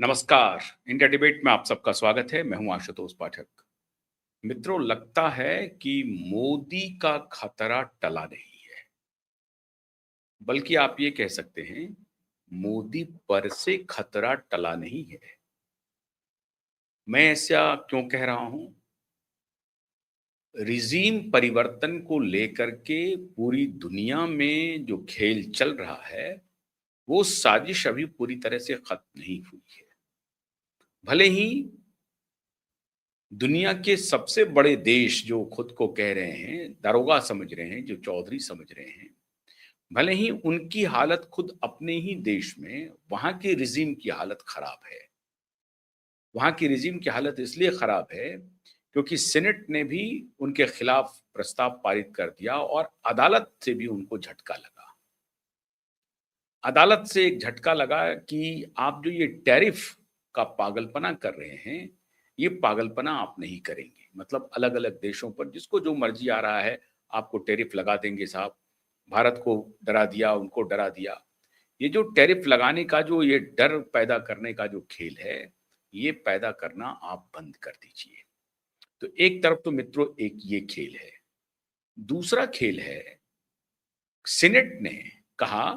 नमस्कार। India debate में आप सबका स्वागत है। मैं हूं आशुतोष पाठक। मित्रों, लगता है कि मोदी का खतरा टला नहीं है, बल्कि आप ये कह सकते हैं मोदी पर से खतरा टला नहीं है। मैं ऐसा क्यों कह रहा हूं? रिजीम परिवर्तन को लेकर के पूरी दुनिया में जो खेल चल रहा है, वो साजिश अभी पूरी तरह से खत्म नहीं हुई है। भले ही दुनिया के सबसे बड़े देश जो खुद को कह रहे हैं, दारोगा समझ रहे हैं, जो चौधरी समझ रहे हैं, भले ही उनकी हालत खुद अपने ही देश में वहाँ के रिजीम की हालत खराब है। वहाँ की रिजीम की हालत इसलिए खराब है क्योंकि सीनेट ने भी उनके खिलाफ प्रस्ताव पारित कर दिया और अदालत से भी उनको झटका लगा। अदालत से एक झटका लगा कि आप जो ये टैरिफ का पागलपना कर रहे हैं, ये पागलपना आप नहीं करेंगे। मतलब अलग-अलग देशों पर जिसको जो मर्ज़ी आ रहा है, आपको टैरिफ लगा देंगे साहब। भारत को डरा दिया, उनको डरा दिया। ये जो टैरिफ लगाने का जो ये डर पैदा करने का जो खेल है, ये पैदा करना आप बंद कर दीजिए। तो एक तरफ तो मित्रों एक ये खेल है। दूसरा खेल है, सीनेट ने कहा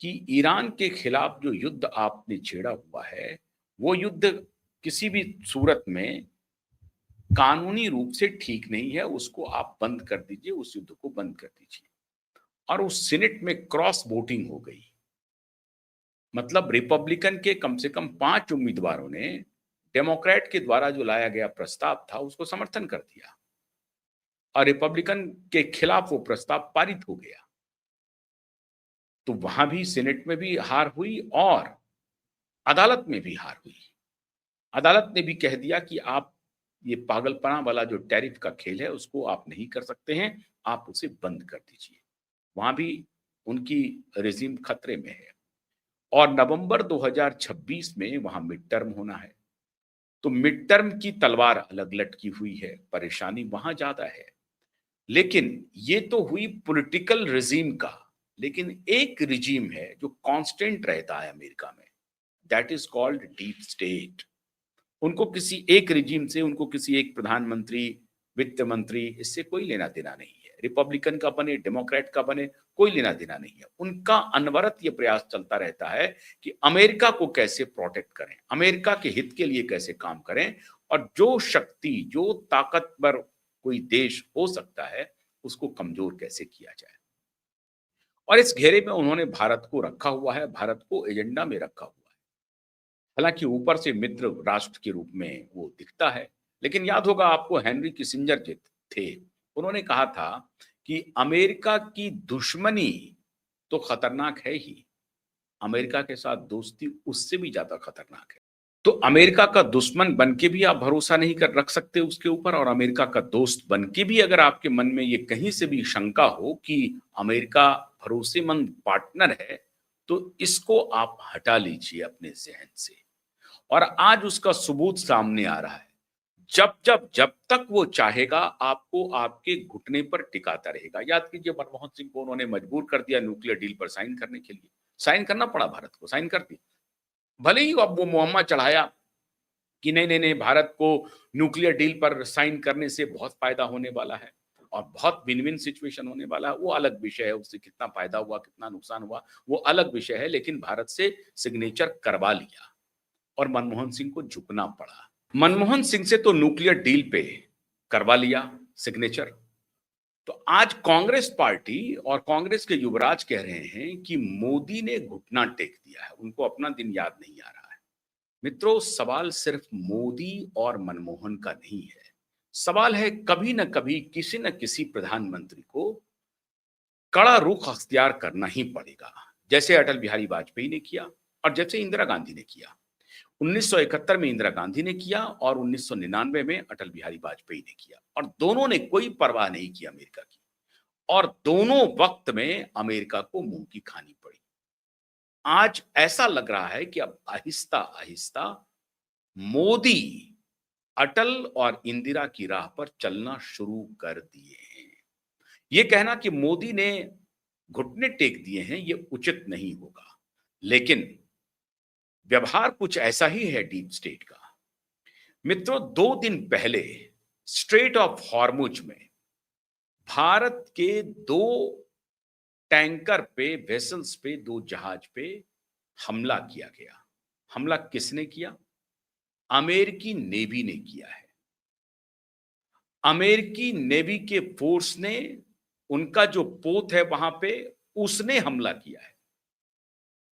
कि ईरान के खिलाफ जो युद्ध आपने छेड़ा हुआ है, वो युद्ध किसी भी सूरत में कानूनी रूप से ठीक नहीं है, उसको आप बंद कर दीजिए, उस युद्ध को बंद कर दीजिए। और उस सीनेट में क्रॉस वोटिंग हो गई। मतलब रिपब्लिकन के कम से कम 5 उम्मीदवारों ने डेमोक्रेट के द्वारा जो लाया गया प्रस्ताव था, उसको समर्थन कर दिया और रिपब्लिकन के खिलाफ वो प्रस्ताव पारित हो गया। तो वहां भी सीनेट में भी हार हुई और अदालत में भी हार हुई। अदालत ने भी कह दिया कि आप ये पागलपना वाला जो टैरिफ का खेल है, उसको आप नहीं कर सकते हैं, आप उसे बंद कर दीजिए। वहाँ भी उनकी रेज़ीम खतरे में है और नवंबर 2026 में वहाँ मिड टर्म होना है। तो मिड टर्म की तलवार अलग लटकी हुई है, परेशानी वहाँ ज़्यादा है। लेकिन ये तो हुई पॉलिटिकल रेज़ीम का, लेकिन एक रेजिम है जो कांस्टेंट रहता है अमेरिका में, that is called deep state. उनको किसी एक रेजिम से, उनको किसी एक प्रधानमंत्री, वित्त मंत्री इससे कोई लेना-देना नहीं है। रिपब्लिकन का बने, डेमोक्रेट का बने, कोई लेना-देना नहीं है। उनका अनवरत ये प्रयास चलता रहता है कि अमेरिका को कैसे प्रोटेक्ट करें, अमेरिका के हित के लिए कैसे काम करें और जो शक्ति, जो ताकतवर कोई देश हो सकता है, उसको कमज़ोर कैसे किया जाए। और इस घेरे में उन्होंने भारत को रखा हुआ है, भारत को एजेंडा में रखा हुआ है। हालाँकि ऊपर से मित्र राष्ट्र के रूप में वो दिखता है, लेकिन याद होगा आपको हेनरी किसिंजर जो थे, उन्होंने कहा था कि अमेरिका की दुश्मनी तो खतरनाक है ही, अमेरिका के साथ दोस्ती उससे भी ज़्यादा खतरनाक है। तो अमेरिका का दुश्मन बन के भी आप भरोसा नहीं कर रख सकते उसके ऊपर और अमेरिका का दोस्त बन के भी अगर आपके मन में ये कहीं से भी शंका हो कि अमेरिका भरोसेमंद पार्टनर है, तो इसको आप हटा लीजिए अपने ज़हन से। और आज उसका सबूत सामने आ रहा है। जब तक वो चाहेगा आपको आपके घुटने पर टिकाता रहेगा। याद कीजिए मनमोहन सिंह को उन्होंने मजबूर कर दिया न्यूक्लियर डील पर साइन करने के लिए। साइन करना पड़ा भारत को, साइन कर दिया। भले ही अब वो मुहम्मा चढ़ाया कि नहीं, भारत को न्यूक्लियर डील पर साइन करने से बहुत फ़ायदा होने वाला है और बहुत विन-विन सिचुएशन होने वाला है, वो अलग विषय है, उससे कितना फ़ायदा हुआ, कितना नुकसान हुआ, वो अलग विषय है, लेकिन भारत से सिग्नेचर करवा लिया और मनमोहन सिंह को झुकना पड़ा। मनमोहन सिंह से तो न्यूक्लियर डील पे करवा लिया सिग्नेचर। तो आज कांग्रेस पार्टी और कांग्रेस के युवराज कह रहे हैं कि मोदी ने घुटना टेक दिया है, उनको अपना दिन याद नहीं आ रहा है। मित्रों, सवाल सिर्फ मोदी और मनमोहन का नहीं है। सवाल है कभी न कभी किसी न किसी प्रधानमंत्री को कड़ा रुख अख्तियार करना ही पड़ेगा। जैसे अटल बिहारी वाजपेयी ने किया और जैसे इंदिरा गांधी ने किया। 1971 में इंदिरा गांधी ने किया और 1999 में अटल बिहारी वाजपेयी ने किया और दोनों ने कोई परवाह नहीं की अमेरिका की और दोनों वक्त में अमेरिका को मुंह की खानी पड़ी। आज ऐसा लग रहा है कि अब आहिस्ता-आहिस्ता मोदी अटल और इंदिरा की राह पर चलना शुरू कर दिए हैं। ये कहना कि मोदी ने घुटने टेक दिए हैं, ये उचित नहीं होगा। लेकिन व्यवहार कुछ ऐसा ही है डीप स्टेट का। मित्रों, 2 दिन पहले स्ट्रेट ऑफ हॉर्मुज में भारत के 2 टैंकर पे, वेसल्स पे, 2 जहाज पे हमला किया गया। हमला किसने किया? अमेरिकी नेवी ने किया है। अमेरिकी नेवी के फोर्स ने, उनका जो पोत है वहां पे, उसने हमला किया है।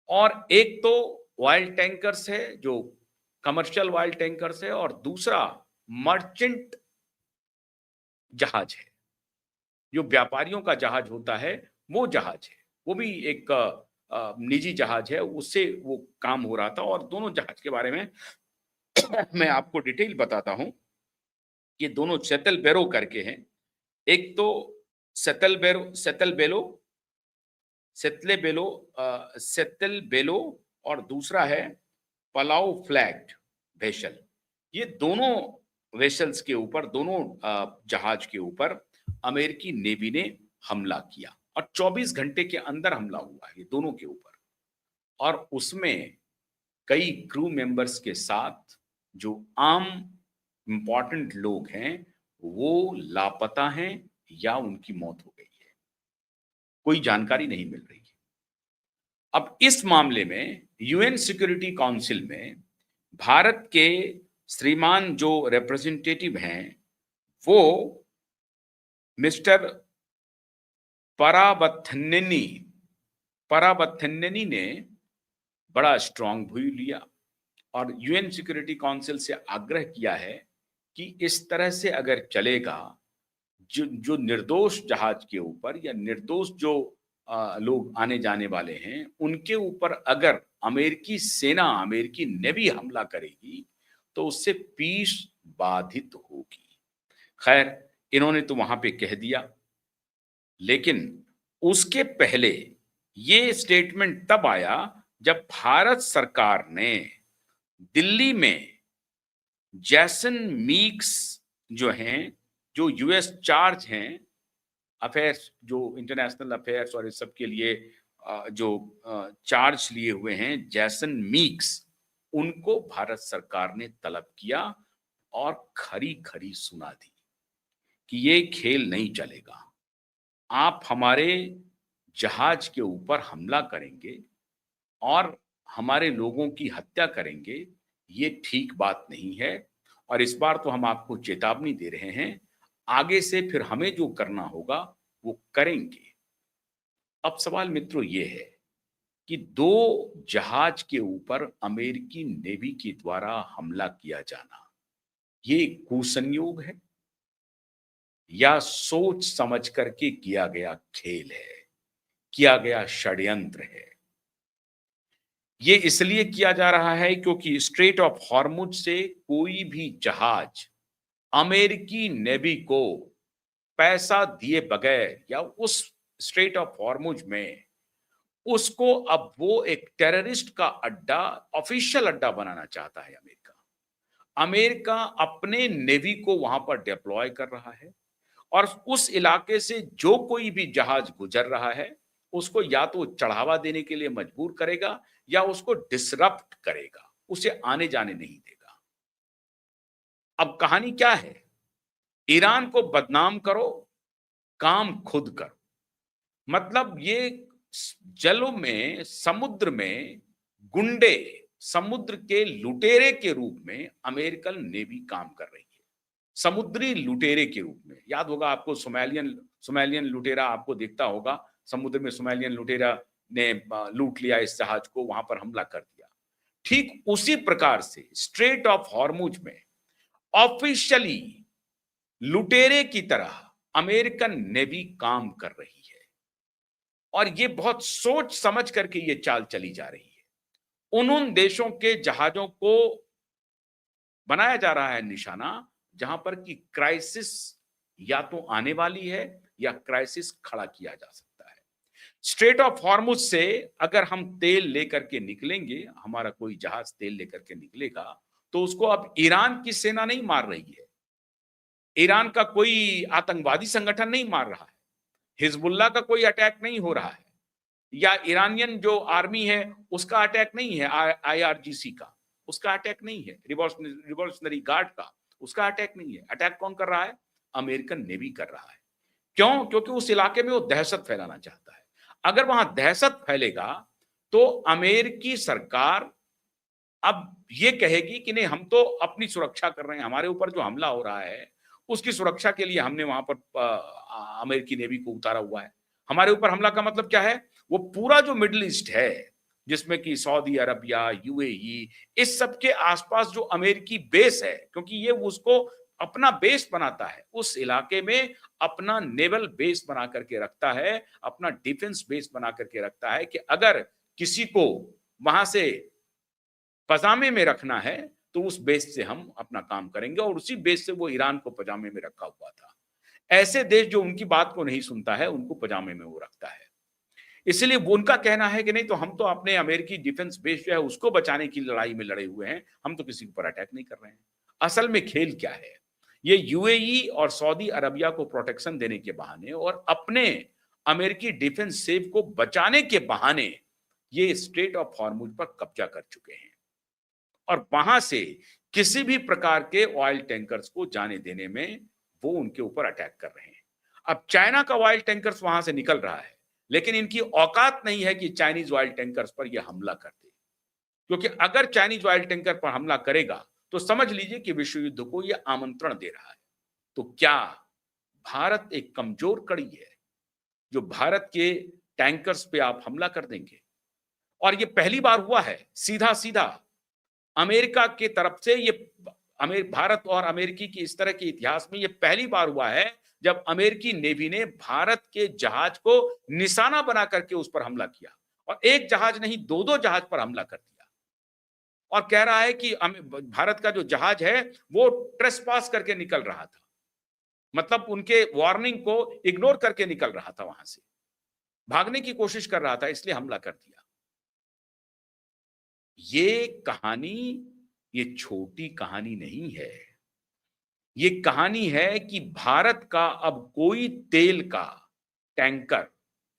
और एक तो ऑयल टैंकर्स है, जो कमर्शियल ऑयल टैंकर्स है, और दूसरा मर्चेंट जहाज है, जो व्यापारियों का जहाज होता है, वो जहाज है। वो भी एक निजी जहाज है, उससे वो काम हो रहा था। और दोनों जहाज के बारे में मैं आपको डिटेल बताता हूं। ये दोनों सेतल बेरो करके हैं। एक तो सेतल बेलो, और दूसरा है पलाओ फ्लैग वेसल। ये दोनों वेसल्स के ऊपर, दोनों जहाज के ऊपर अमेरिकी नेवी ने हमला किया, और 24 घंटे के अंदर हमला हुआ है ये दोनों के ऊपर। और उसमें कई क्रू मेंबर्स के साथ जो आम इंपॉर्टेंट लोग हैं, वो लापता हैं या उनकी मौत हो गई है। कोई जानकारी नहीं मिल रही है। अब इस मामले में यूएन सिक्योरिटी काउंसिल में भारत के श्रीमान जो रिप्रेजेंटेटिव हैं, वो मिस्टर पराबथन्नेनी पराबथन्नेनी ने बड़ा स्ट्रांग व्यू लिया और यूएन सिक्योरिटी काउंसिल से आग्रह किया है कि इस तरह से अगर चलेगा, जो जो निर्दोष जहाज के ऊपर या निर्दोष जो लोग आने जाने वाले हैं, उनके ऊपर अगर अमेरिकी सेना, अमेरिकी नेवी हमला करेगी, तो उससे पीस बाधित होगी। खैर, इन्होंने तो वहां पे कह दिया, लेकिन उसके पहले ये स्टेटमेंट तब आया जब भारत सरकार ने दिल्ली में जैसन मीक्स जो हैं, जो यूएस चार्ज हैं अफेयर्स, जो इंटरनेशनल अफेयर्स और इस सब के लिए जो चार्ज लिए हुए हैं, जैसन मीक्स, उनको भारत सरकार ने तलब किया और खरी खरी सुना दी कि ये खेल नहीं चलेगा। आप हमारे जहाज के ऊपर हमला करेंगे और हमारे लोगों की हत्या करेंगे, ये ठीक बात नहीं है। और इस बार तो हम आपको चेतावनी दे रहे हैं, आगे से फिर हमें जो करना होगा वो करेंगे। अब सवाल मित्रों ये है कि 2 जहाज के ऊपर अमेरिकी नेवी के द्वारा हमला किया जाना, ये कुसंयोग है या सोच समझ करके किया गया खेल है, किया गया षड्यंत्र है? ये इसलिए किया जा रहा है क्योंकि स्ट्रेट ऑफ हॉर्मुज से कोई भी जहाज अमेरिकी नेवी को पैसा दिए बगैर या उस स्ट्रेट ऑफ हॉर्मुज में उसको अब वो एक टेररिस्ट का अड्डा, ऑफिशियल अड्डा बनाना चाहता है अमेरिका। अमेरिका अपने नेवी को वहां पर डिप्लॉय कर रहा है और उस इलाके से जो कोई भी जहाज गुजर रहा है, उसको या तो चढ़ावा देने के लिए मजबूर करेगा या उसको डिसरप्ट करेगा, उसे आने जाने नहीं देगा। अब कहानी क्या है? ईरान को बदनाम करो, काम खुद करो। मतलब ये जलों में, समुद्र में गुंडे, समुद्र के लुटेरे के रूप में अमेरिकन नेवी काम कर रही है। समुद्री लुटेरे के रूप में। याद होगा आपको, सोमालियन लुटेरा आपको दिखता होगा, समुद्र में सोमालियन लुटेरा ने लूट लिया इस जहाज को, वहां पर हमला कर दिया। ठीक उसी प्रकार से स्ट्रेट ऑफ हॉर्मुज में ऑफिशियली लुटेरे की तरह अमेरिकन नेवी काम कर रही है और ये बहुत सोच समझ करके ये चाल चली जा रही है। उन देशों के जहाजों को बनाया जा रहा है निशाना जहां पर कि क्राइसिस या तो आने वाली है या क्राइसिस खड़ा किया जा सकता है। स्ट्रेट ऑफ हॉर्मुज से अगर हम तेल लेकर के निकलेंगे, हमारा कोई जहाज तेल लेकर के निकलेगा, तो उसको अब ईरान की सेना नहीं मार रही है, ईरान का कोई आतंकवादी संगठन नहीं मार रहा है, हिजबुल्लाह का कोई अटैक नहीं हो रहा है। या ईरानियन जो आर्मी है उसका अटैक नहीं है, आईआरजीसी का, उसका अटैक नहीं है, रिवॉल्यूशनरी गार्ड का उसका अटैक नहीं है। अटैक कौन कर रहा है? अमेरिकन नेवी कर रहा है। क्यों? क्योंकि उस इलाके में वो दहशत फैलाना चाहता है। अगर वहां दहशत फैलेगा तो अमेरिकी सरकार अब ये कहेगी कि नहीं, हम तो अपनी सुरक्षा कर रहे हैं, हमारे ऊपर जो हमला हो रहा है उसकी सुरक्षा के लिए हमने वहां पर अमेरिकी नेवी को उतारा हुआ है। हमारे ऊपर हमला का मतलब क्या है? वो पूरा जो मिडिल ईस्ट है, जिसमें कि सऊदी अरबिया, यूएई, इस सब के आसपास जो अमेरिकी बेस है, क्योंकि ये उसको अपना बेस बनाता है, उस इलाके में अपना नेवल बेस बना करके रखता है, अपना डिफेंस बेस बना करके रखता है कि अगर किसी को वहां से पजामे में रखना है तो उस बेस से हम अपना काम करेंगे, और उसी बेस से वो ईरान को पजामे में रखा हुआ था। ऐसे देश जो उनकी बात को नहीं सुनता है, उनको पजामे में वो रखता है। इसलिए वो उनका कहना है कि नहीं, तो हम तो अपने अमेरिकी डिफेंस बेस जो है उसको बचाने की लड़ाई में लड़े हुए हैं, हम तो किसी के ऊपर अटैक नहीं कर रहे हैं। असल में खेल क्या है? ये यूएई और सऊदी अरबिया को प्रोटेक्शन देने के बहाने और अपने अमेरिकी डिफेंस सेफ को बचाने के बहाने ये स्ट्रेट ऑफ हॉर्मुज पर कब्जा कर चुके हैं, और वहां से किसी भी प्रकार के ऑयल टैंकर्स को जाने देने में वो उनके ऊपर अटैक कर रहे हैं। अब चाइना का ऑयल टैंकर्स वहां से निकल रहा है, लेकिन इनकी औकात नहीं है कि चाइनीज ऑयल टैंकर्स पर यह हमला कर दे, क्योंकि अगर चाइनीज ऑयल टैंकर पर हमला करेगा तो समझ लीजिए कि विश्व युद्ध को यह आमंत्रण दे रहा है। तो क्या भारत एक कमजोर कड़ी है जो भारत के टैंकर्स पे आप हमला कर देंगे? और ये पहली बार हुआ है सीधा सीधा अमेरिका की तरफ से। ये भारत और अमेरिकी की इस तरह के इतिहास में ये पहली बार हुआ है जब अमेरिकी नेवी ने भारत के जहाज को निशाना बना करके उस पर हमला किया, और एक जहाज नहीं, दो दो जहाज पर हमला कर दिया, और कह रहा है कि भारत का जो जहाज है वो ट्रेसपास करके निकल रहा था, मतलब उनके वार्निंग को इग्नोर करके निकल रहा था, वहां से भागने की कोशिश कर रहा था, इसलिए हमला कर दिया। ये कहानी, ये छोटी कहानी नहीं है। ये कहानी है कि भारत का अब कोई तेल का टैंकर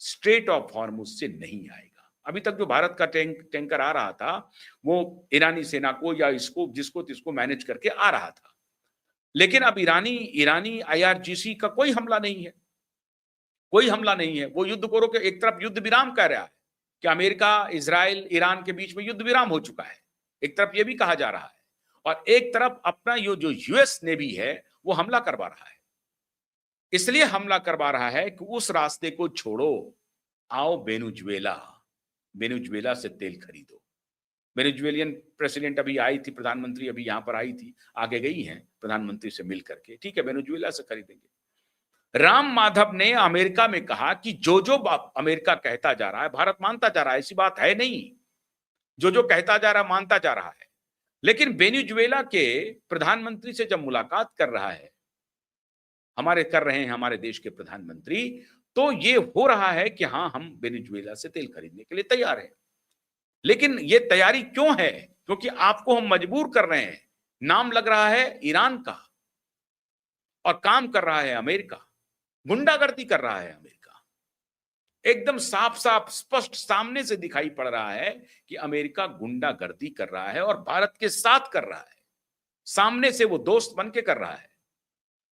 स्ट्रेट ऑफ हॉर्मुज से नहीं आएगा। अभी तक जो भारत का टैंकर आ रहा था वो ईरानी सेना को या इसको जिसको तिसको मैनेज करके आ रहा था, लेकिन अब ईरानी आईआरजीसी का कोई हमला नहीं है, कोई हमला नहीं है। वो युद्ध को रोके, एक तरफ युद्ध विराम कह रहा है कि अमेरिका, इजराइल, ईरान के बीच में युद्ध विराम हो चुका है, एक तरफ ये भी कहा जा रहा है, और एक तरफ अपना ये जो यूएस नेवी है वो हमला करवा रहा है। इसलिए हमला करवा रहा है कि उस रास्ते को छोड़ो, आओ वेनेजुएला, वेनेजुएला से तेल खरीदो। वेनेजुएलियन प्रेसिडेंट अभी आई थी, प्रधानमंत्री अभी यहां पर आई थी, आगे गई हैं प्रधानमंत्री से मिल करके, ठीक है वेनेजुएला से खरीदेंगे। राम माधव ने अमेरिका में कहा कि जो जो अमेरिका कहता जा रहा है भारत मानता जा रहा है, ऐसी बात है नहीं, जो जो कहता जा रहा है मानता जा रहा है। लेकिन वेनेजुएला के प्रधानमंत्री से जब मुलाकात कर रहे हैं हमारे देश के प्रधानमंत्री, तो ये हो रहा है कि हाँ, हम वेनेजुएला से तेल खरीदने के लिए तैयार हैं। लेकिन ये तैयारी क्यों है? क्योंकि आपको हम मजबूर कर रहे हैं। नाम लग रहा है ईरान का और काम कर रहा है अमेरिका, गुंडागर्दी कर रहा है अमेरिका। एकदम साफ साफ स्पष्ट सामने से दिखाई पड़ रहा है कि अमेरिका गुंडागर्दी कर रहा है और भारत के साथ कर रहा है, सामने से वो दोस्त बन के कर रहा है।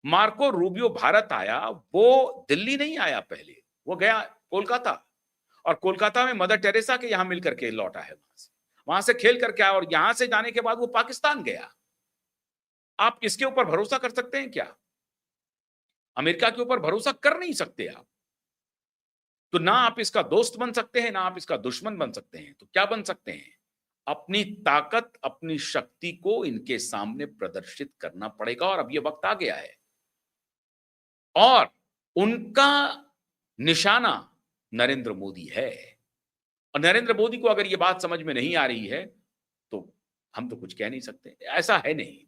मार्को रूबियो भारत आया, वो दिल्ली नहीं आया, पहले वो गया कोलकाता, और कोलकाता में मदर टेरेसा के यहां मिलकर के लौटा है, वहां से खेल करके आया, और यहां से जाने के बाद वो पाकिस्तान गया। आप इसके ऊपर भरोसा कर सकते हैं क्या? अमेरिका के ऊपर भरोसा कर नहीं सकते आप। तो ना आप इसका दोस्त बन सकते हैं, ना आप इसका दुश्मन बन सकते हैं। तो क्या बन सकते हैं? अपनी ताकत, अपनी शक्ति को इनके सामने प्रदर्शित करना पड़ेगा, और अब ये वक्त आ गया है। और उनका निशाना नरेंद्र मोदी है, और नरेंद्र मोदी को अगर ये बात समझ में नहीं आ रही है तो हम तो कुछ कह नहीं सकते। ऐसा है नहीं,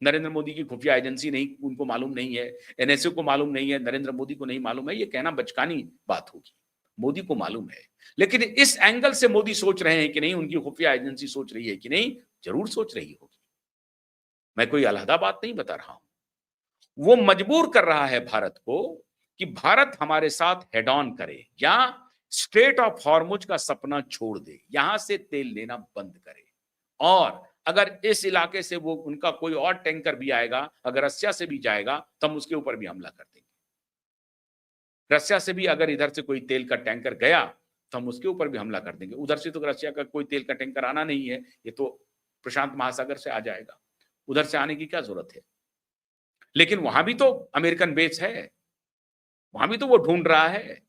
नरेंद्र मोदी की खुफिया एजेंसी नहीं, उनको मालूम नहीं है, एनएसए को मालूम नहीं है, नरेंद्र मोदी को नहीं मालूम है, ये कहना बचकानी बात होगी। मोदी को मालूम है, लेकिन इस एंगल से मोदी सोच रहे हैं कि नहीं, उनकी खुफिया एजेंसी सोच रही है कि नहीं, जरूर सोच रही होगी। मैं कोई अलहदा बात नहीं बता रहा हूं। वो मजबूर कर रहा है भारत को कि भारत हमारे साथ हेड ऑन करे, या स्ट्रेट ऑफ हॉर्मुज का सपना छोड़ दे, यहां से तेल लेना बंद करे। और अगर इस इलाके से वो उनका कोई और टैंकर भी आएगा, अगर रसिया से भी जाएगा, तो हम उसके ऊपर भी हमला कर देंगे। रसिया से भी अगर इधर से कोई तेल का टैंकर गया, तो हम उसके ऊपर भी हमला कर देंगे। उधर से तो रसिया का कोई तेल का टैंकर आना नहीं है, ये तो प्रशांत महासागर से आ जाएगा। उधर से आने की क्या जरूरत है? लेकिन वहां भी तो अमेरिकन बेस है, वहां भी तो वो ढूंढ रहा है।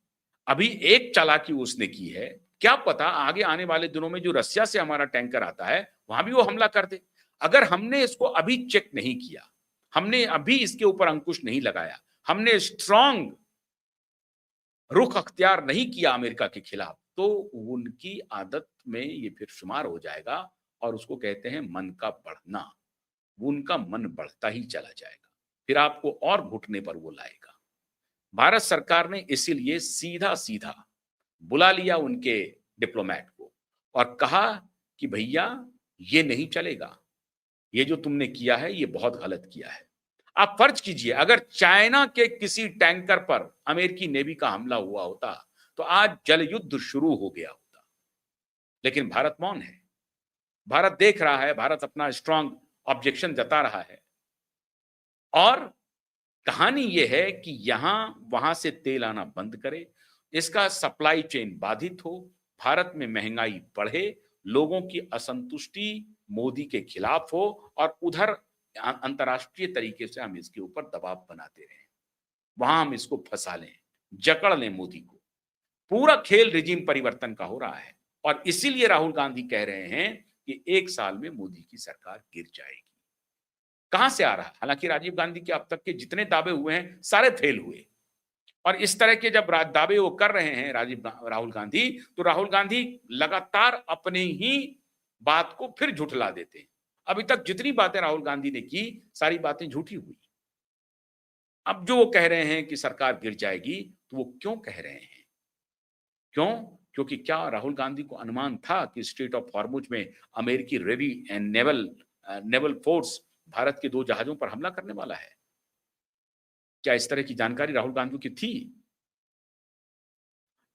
अभी एक चालाकी उसने की है, क्या पता आगे आने वाले दिनों में जो रसिया से हमारा टैंकर आता है, वहां भी वो हमला कर दे। अगर हमने इसको अभी चेक नहीं किया, हमने अभी इसके ऊपर अंकुश नहीं लगाया, हमने स्ट्रांग रुख अख्तियार नहीं किया अमेरिका के खिलाफ, तो उनकी आदत में ये फिर शुमार हो जाएगा और उसको कहते हैं मन का बढ़ना। उनका मन बढ़ता ही चला जाएगा, फिर आपको और घुटने पर वो लाएगा। भारत सरकार ने इसीलिए सीधा-सीधा बुला लिया उनके डिप्लोमेट को और कहा कि भैया ये नहीं चलेगा, ये जो तुमने किया है ये बहुत गलत किया है। आप फर्ज कीजिए अगर चाइना के किसी टैंकर पर अमेरिकी नेवी का हमला हुआ होता, तो आज जल युद्ध शुरू हो गया होता। लेकिन भारत मौन है, भारत देख रहा है, भारत अपना स्ट्रांग ऑब्जेक्शन जता रहा है। और कहानी यह है कि यहां वहां से तेल आना बंद करे, इसका सप्लाई चेन बाधित हो, भारत में महंगाई बढ़े, लोगों की असंतुष्टि मोदी के खिलाफ हो और उधर अंतर्राष्ट्रीय तरीके से हम इसके ऊपर दबाव बनाते रहें, वहां हम इसको फंसा लें, जकड़ लें मोदी को। पूरा खेल रिजीम परिवर्तन का हो रहा है और इसीलिए राहुल गांधी कह रहे हैं कि 1 साल में मोदी की सरकार गिर जाएगी। कहां से आ रहा है? हालांकि राजीव गांधी के अब तक के जितने दावे हुए हैं सारे फेल हुए और इस तरह के जब दावे वो कर रहे हैं राहुल गांधी, तो राहुल गांधी लगातार अपने ही बात को फिर झुठला देते हैं। अभी तक जितनी बातें राहुल गांधी ने की, सारी बातें झूठी हुई। अब जो वो कह रहे हैं कि सरकार गिर जाएगी, तो वो क्यों कह रहे हैं? क्यों? क्योंकि क्या राहुल गांधी को अनुमान था कि स्ट्रेट ऑफ हॉर्मुज में अमेरिकी navy and naval force Bharat के 2 जहाजों पर हमला करने वाला है? क्या इस तरह की जानकारी राहुल गांधी की थी?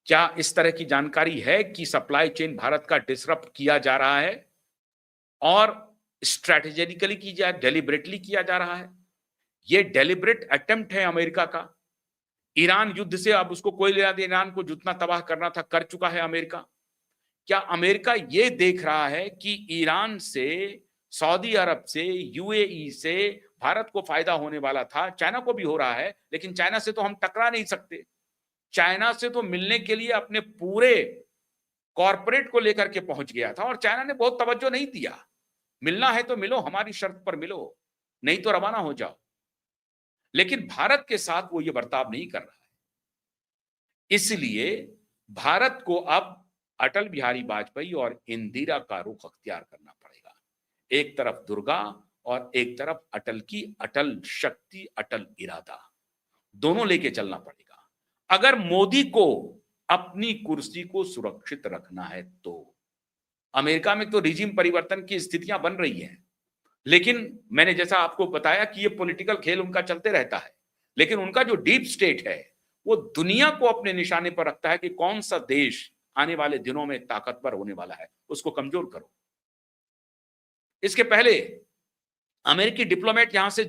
क्या इस तरह की जानकारी है कि सप्लाई चेन भारत का डिसरप्ट किया जा रहा है और स्ट्रैटेजिकली डेलिबरेटली किया जा रहा है? ये डेलिबरेट अटेम्प्ट है अमेरिका का। ईरान युद्ध से अब उसको कोई लेना देना, ईरान को जितना तबाह करना था कर चुका है अमेरिका। क्या अमेरिका ये देख रहा है कि ईरान से, सऊदी अरब से, यूएई से भारत को फायदा होने वाला था, चाइना को भी हो रहा है, लेकिन चाइना से तो हम टकरा नहीं सकते। चाइना से तो मिलने के लिए अपने पूरे कॉर्पोरेट को लेकर के पहुंच गया था और चाइना ने बहुत तवज्जो नहीं दिया। मिलना है तो मिलो, हमारी शर्त पर मिलो, नहीं तो रवाना हो जाओ। लेकिन भारत के साथ वो ये बर्ताव नहीं कर रहा है। इसलिए भारत को अब अटल बिहारी वाजपेयी और इंदिरा का रुख अख्तियार करना पड़ेगा। एक तरफ दुर्गा और एक तरफ अटल की अटल शक्ति, अटल इरादा, दोनों लेके चलना पड़ेगा। अगर मोदी को अपनी कुर्सी को सुरक्षित रखना है तो अमेरिका में तो रिजीम परिवर्तन की स्थितियां बन रही हैं, लेकिन मैंने जैसा आपको बताया कि ये पॉलिटिकल खेल उनका चलते रहता है, लेकिन उनका जो डीप स्टेट है वो दुनिया को अपने निशाने पर रखता है कि कौन सा देश आने वाले दिनों में ताकतवर होने वाला है, उसको कमजोर करो। इसके पहले अमेरिकी डिप्लोमेट यहां से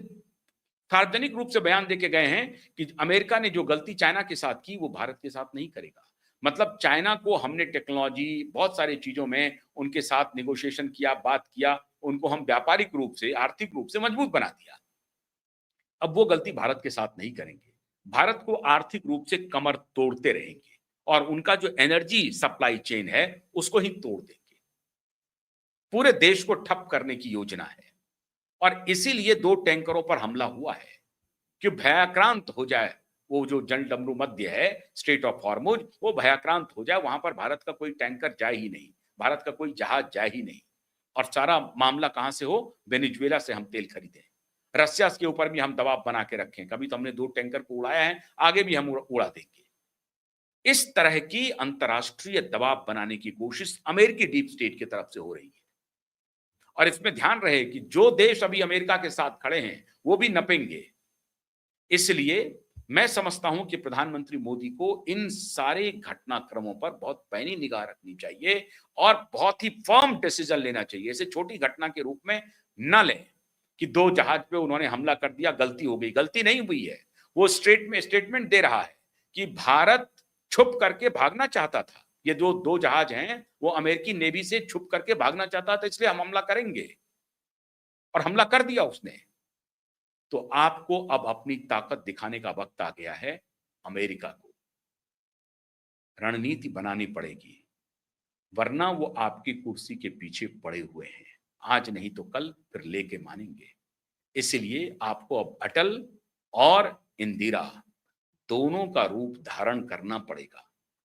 सार्वजनिक रूप से बयान देके गए हैं कि अमेरिका ने जो गलती चाइना के साथ की वो भारत के साथ नहीं करेगा। मतलब चाइना को हमने टेक्नोलॉजी, बहुत सारी चीजों में उनके साथ नेगोशिएशन किया, बात किया, उनको हम व्यापारिक रूप से, आर्थिक रूप से मजबूत बना दिया। अब वो गलती भारत के साथ नहीं करेंगे। भारत को आर्थिक रूप से कमर तोड़ते रहेंगे और उनका जो एनर्जी सप्लाई चेन है उसको ही तोड़ देंगे। पूरे देश को ठप करने की योजना है और इसीलिए 2 टैंकरों पर हमला हुआ है कि भयाक्रांत हो जाए वो जो जल डमरू मध्य है, स्ट्रेट ऑफ हॉर्मुज, वो भयाक्रांत हो जाए, वहां पर भारत का कोई टैंकर जाए ही नहीं, भारत का कोई जहाज जाए ही नहीं। और सारा मामला कहां से हो? वेनेजुएला से हम तेल खरीदें, रसिया के ऊपर भी हम दबाव बना के रखें। कभी तो हमने 2 टैंकर को उड़ाया है, आगे भी हम उड़ा देंगे। इस तरह की अंतरराष्ट्रीय दबाव बनाने की कोशिश अमेरिकी डीप स्टेट की तरफ से हो रही है और इसमें ध्यान रहे कि जो देश अभी अमेरिका के साथ खड़े हैं वो भी नपेंगे। इसलिए मैं समझता हूं कि प्रधानमंत्री मोदी को इन सारे घटनाक्रमों पर बहुत पैनी निगाह रखनी चाहिए और बहुत ही फर्म डिसीजन लेना चाहिए। इसे छोटी घटना के रूप में न लें कि 2 जहाज पे उन्होंने हमला कर दिया, गलती हो गई। गलती नहीं हुई है। वो स्टेटमेंट दे रहा है कि भारत छुप करके भागना चाहता था। ये जो 2 जहाज हैं, वो अमेरिकी नेवी से छुप करके भागना चाहता था, इसलिए हम हमला करेंगे और हमला कर दिया उसने। तो आपको अब अपनी ताकत दिखाने का वक्त आ गया है। अमेरिका को रणनीति बनानी पड़ेगी, वरना वो आपकी कुर्सी के पीछे पड़े हुए हैं। आज नहीं तो कल फिर लेके मानेंगे। इसलिए आपको अब अटल और इंदिरा दोनों का रूप धारण करना पड़ेगा।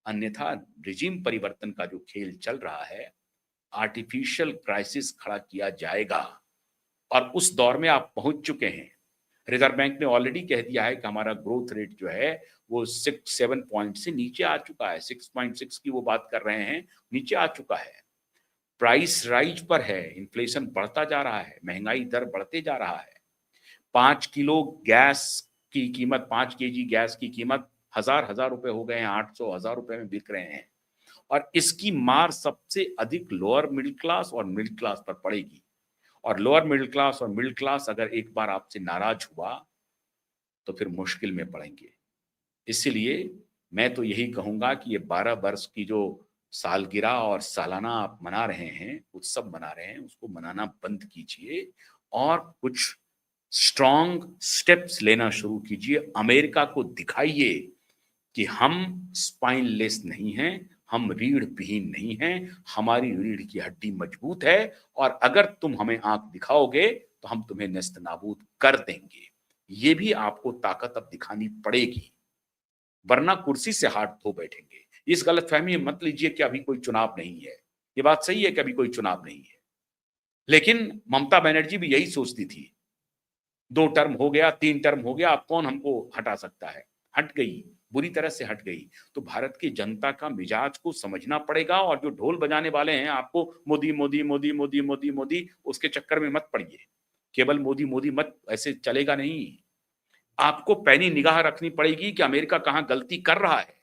अन्यथा रिजीम परिवर्तन का जो खेल चल रहा है, आर्टिफिशियल क्राइसिस खड़ा किया जाएगा और उस दौर में आप पहुंच चुके हैं। रिजर्व बैंक ने ऑलरेडी कह दिया है कि हमारा ग्रोथ रेट जो है वो 6-7 पॉइंट से नीचे आ चुका है। 6.6 की वो बात कर रहे हैं, नीचे आ चुका है। प्राइस राइज पर है, इन्फ्लेशन बढ़ता जा रहा है, महंगाई दर बढ़ते जा रहा है। 5 किलो गैस की कीमत, 5 केजी गैस की कीमत हजार रुपए हो गए हैं, 800 हजार रुपए में बिक रहे हैं। और इसकी मार सबसे अधिक लोअर मिडिल क्लास और मिडिल क्लास पर पड़ेगी। और लोअर मिडिल क्लास और मिडिल क्लास अगर एक बार आपसे नाराज हुआ तो फिर मुश्किल में पड़ेंगे। इसलिए मैं तो यही कहूंगा कि ये 12 वर्ष की जो सालगिरह और सालाना आप मना रहे हैं, उत्सव मना रहे हैं, उसको मनाना बंद कीजिए और कुछ स्ट्रॉन्ग स्टेप्स लेना शुरू कीजिए। अमेरिका को दिखाइए कि हम स्पाइनलेस नहीं हैं, हम रीढ़ विहीन नहीं हैं, हमारी रीढ़ की हड्डी मजबूत है और अगर तुम हमें आंख दिखाओगे तो हम तुम्हें नेस्तनाबूद कर देंगे। ये भी आपको ताकत अब दिखानी पड़ेगी, वरना कुर्सी से हाथ धो बैठेंगे। इस गलतफहमी में मत लीजिए कि अभी कोई चुनाव नहीं है। ये बात सही है कि अभी कोई चुनाव नहीं है, लेकिन ममता बनर्जी भी यही सोचती थी। 2 टर्म हो गया, 3 टर्म हो गया, अब कौन हमको हटा सकता है? हट गई, बुरी तरह से हट गई। तो भारत की जनता का मिजाज को समझना पड़ेगा और जो ढोल बजाने वाले हैं आपको मोदी, मोदी, मोदी, मोदी, मोदी, मोदी, उसके चक्कर में मत पड़िए। केवल मोदी, मोदी मत, ऐसे चलेगा नहीं। आपको पैनी निगाह रखनी पड़ेगी कि अमेरिका कहाँ गलती कर रहा है।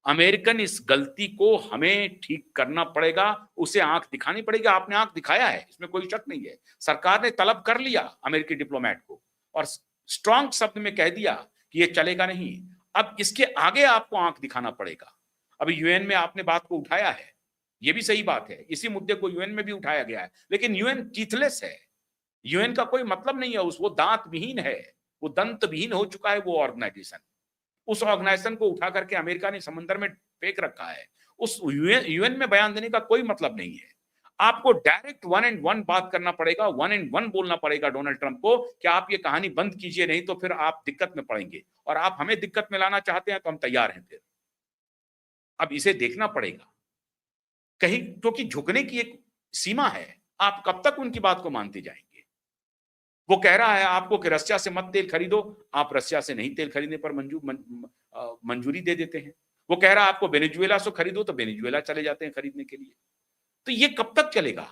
अमेरिकन इस गलती को हमें ठीक करना पड़ेगा, उसे आंख दिखानी पड़ेगी। आपने आंख दिखाया है, इसमें कोई शक नहीं है। सरकार ने तलब कर लिया अमेरिकी डिप्लोमेट को और स्ट्रांग शब्द में कह दिया कि ये चलेगा नहीं। अब इसके आगे आपको आंख दिखाना पड़ेगा। अभी यूएन में आपने बात को उठाया है, ये भी सही बात है, इसी मुद्दे को यूएन में भी उठाया गया है, लेकिन यूएन टीथलेस है। यूएन का कोई मतलब नहीं है, उस वो दांत विहीन है, वो दंत विहीन हो चुका है वो ऑर्गेनाइजेशन। उस ऑर्गेनाइजेशन को उठा करके अमेरिका ने समंदर में फेंक रखा है। उस यूएन में बयान देने का कोई मतलब नहीं है। आपको डायरेक्ट 1 एंड 1 बात करना पड़ेगा, 1 एंड 1 बोलना पड़ेगा डोनाल्ड ट्रंप को कि आप ये कहानी बंद कीजिए, नहीं तो फिर आप दिक्कत में पड़ेंगे और आप हमें दिक्कत में लाना चाहते हैं तो हम तैयार हैं फिर। अब इसे देखना पड़ेगा कहीं, क्योंकि झुकने की एक सीमा है। आप कब तक उनकी बात को मानते जाएंगे? वो कह रहा है आपको कि रसिया से मत तेल खरीदो, आप रसिया से नहीं तेल खरीदने पर मंजूरी दे देते हैं। वो कह रहा है आपको वेनेजुएला से खरीदो, तो वेनेजुएला चले जाते हैं खरीदने के लिए। तो ये कब तक चलेगा?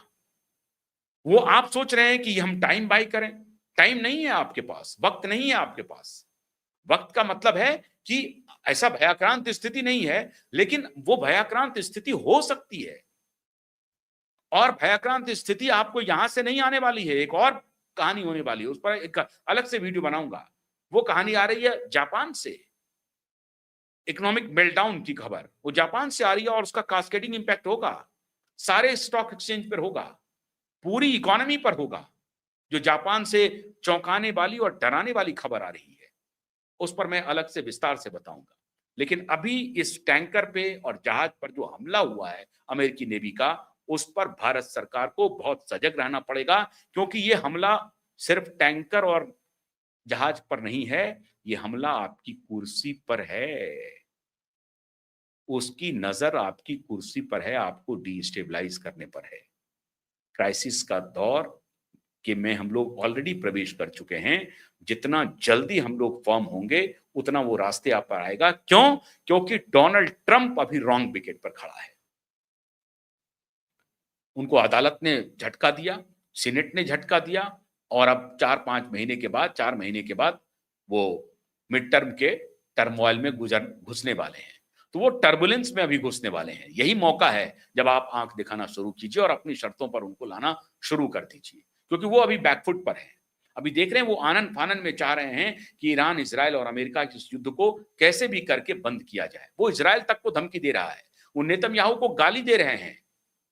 वो आप सोच रहे हैं कि हम टाइम बाय करें, टाइम नहीं है आपके पास, वक्त नहीं है आपके पास। वक्त का मतलब है कि ऐसा भयाक्रांत स्थिति नहीं है, लेकिन वो भयाक्रांत स्थिति हो सकती है और भयाक्रांत स्थिति आपको यहां से नहीं आने वाली है। एक और कहानी होने वाली है, उस पर एक अलग से वीडियो बनाऊंगा। वो कहानी आ रही है जापान से, इकोनॉमिक मेल्टडाउन की खबर वो जापान से आ रही है और उसका कास्केडिंग इंपैक्ट होगा, सारे स्टॉक एक्सचेंज पर होगा, पूरी इकोनॉमी पर होगा। जो जापान से चौंकाने वाली और डराने वाली खबर आ रही है, उस पर मैं अलग से विस्तार से बताऊंगा। लेकिन अभी इस टैंकर पे और जहाज पर जो हमला हुआ है अमेरिकी नेवी का, उस पर भारत सरकार को बहुत सजग रहना पड़ेगा, क्योंकि ये हमला सिर्फ टैंकर और जहाज पर नहीं है, ये हमला आपकी कुर्सी पर है। उसकी नजर आपकी कुर्सी पर है, आपको डिस्टेबलाइज करने पर है। क्राइसिस का दौर कि में हम लोग ऑलरेडी प्रवेश कर चुके हैं। जितना जल्दी हम लोग फॉर्म होंगे, उतना वो रास्ते आप पर आएगा। क्यों? क्योंकि डोनाल्ड ट्रंप अभी रॉन्ग विकेट पर खड़ा है। उनको अदालत ने झटका दिया, सीनेट ने झटका दिया और अब 4-5 महीने के बाद, 4 महीने के बाद वो मिड टर्म के टर्मोइल में घुसने वाले हैं। तो वो टर्बुलेंस में अभी घुसने वाले हैं। यही मौका है जब आप आँख दिखाना शुरू कीजिए और अपनी शर्तों पर उनको लाना शुरू कर दीजिए, क्योंकि वो अभी बैकफुट पर हैं। अभी देख रहे हैं वो आनन-फानन में चाह रहे हैं कि ईरान, इज़राइल और अमेरिका के इस युद्ध को कैसे भी करके बंद किया जाए। वो इज़राइल तक को धमकी दे रहा है। वो नेतन्याहू को गाली दे रहे हैं।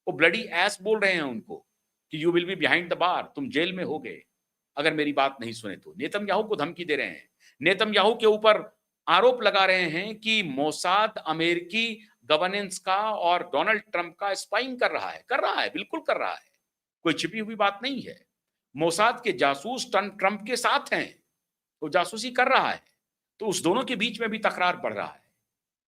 वो ब्लडी एस बोल रहे हैं उनको कि you will be behind the bar, तुम जेल में होगे अगर मेरी बात नहीं सुने तो। नेतन्याहू को धमकी दे रहे हैं। नेतन्याहू के ऊपर आरोप लगा रहे हैं कि मोसाद अमेरिकी गवर्नेंस का और डोनाल्ड ट्रंप का स्पाइंग कर रहा है, बिल्कुल कर रहा है। कोई छिपी हुई बात नहीं है। मोसाद के जासूस ट्रंप के साथ हैं, वो जासूसी कर रहा है। तो उस दोनों के बीच में भी तकरार बढ़ रहा है।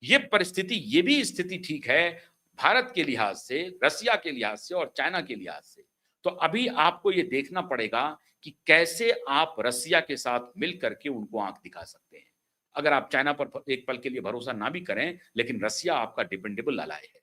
ये परिस्थिति, ये भी स्थिति ठीक है भारत के लिहाज से, रसिया के लिहाज से और चाइना के लिहाज से। तो अभी आपको ये देखना पड़ेगा कि कैसे आप रसिया के साथ मिल करके उनको आंख दिखा सकते हैं। अगर आप चाइना पर एक पल के लिए भरोसा ना भी करें, लेकिन रसिया आपका डिपेंडेबल अलाय है।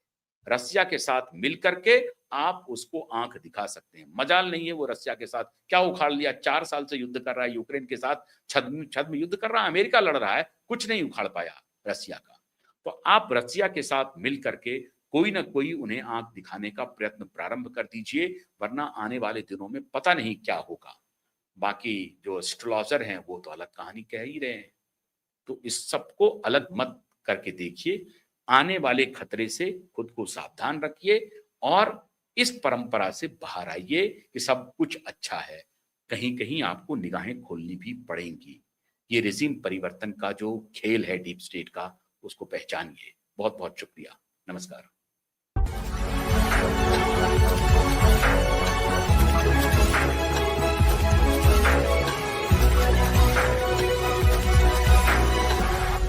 रसिया के साथ मिल करके आप उसको आंख दिखा सकते हैं। मजाल नहीं है वो रसिया के साथ क्या उखाड़ लिया, 4 साल से युद्ध कर रहा है यूक्रेन के साथ, छद्म छद्म युद्ध कर रहा है, अमेरिका लड़ रहा है, कुछ नहीं उखाड़ पाया रसिया का। तो आप रसिया के साथ मिल करके कोई ना कोई उन्हें आंख दिखाने का प्रयत्न प्रारंभ कर दीजिए, वरना आने वाले दिनों में पता नहीं क्या होगा। बाकी जो एस्ट्रोलॉजर हैं वो तो अलग कहानी कह ही रहे हैं। तो इस सबको अलग मत करके देखिए। आने वाले खतरे से खुद को सावधान रखिए और इस परंपरा से बाहर आइए कि सब कुछ अच्छा है। कहीं-कहीं आपको निगाहें खोलनी भी पड़ेंगी। ये रेज़िम परिवर्तन का जो खेल है डीप स्टेट का, उसको पहचानिए। बहुत-बहुत शुक्रिया। नमस्कार।